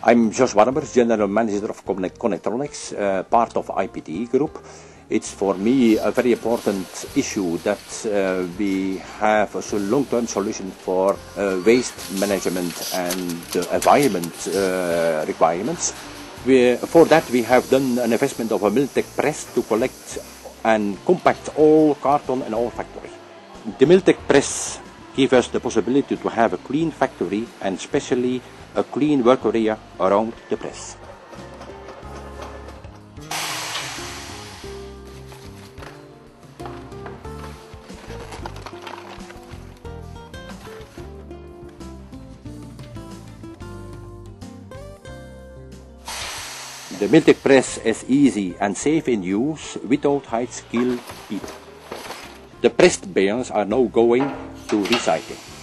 I'm Jos Warmers, General Manager of Connectronics, part of IPT Group. It's for me a very important issue that we have a long-term solution for waste management and environment requirements. For that we have done an investment of a Mil-tek press to collect and compact all carton in our factory. The Mil-tek press gives us the possibility to have a clean factory and especially a clean work area around the press. The Mil-tek press is easy and safe in use without high skilled people. The pressed balers are now going to recycling.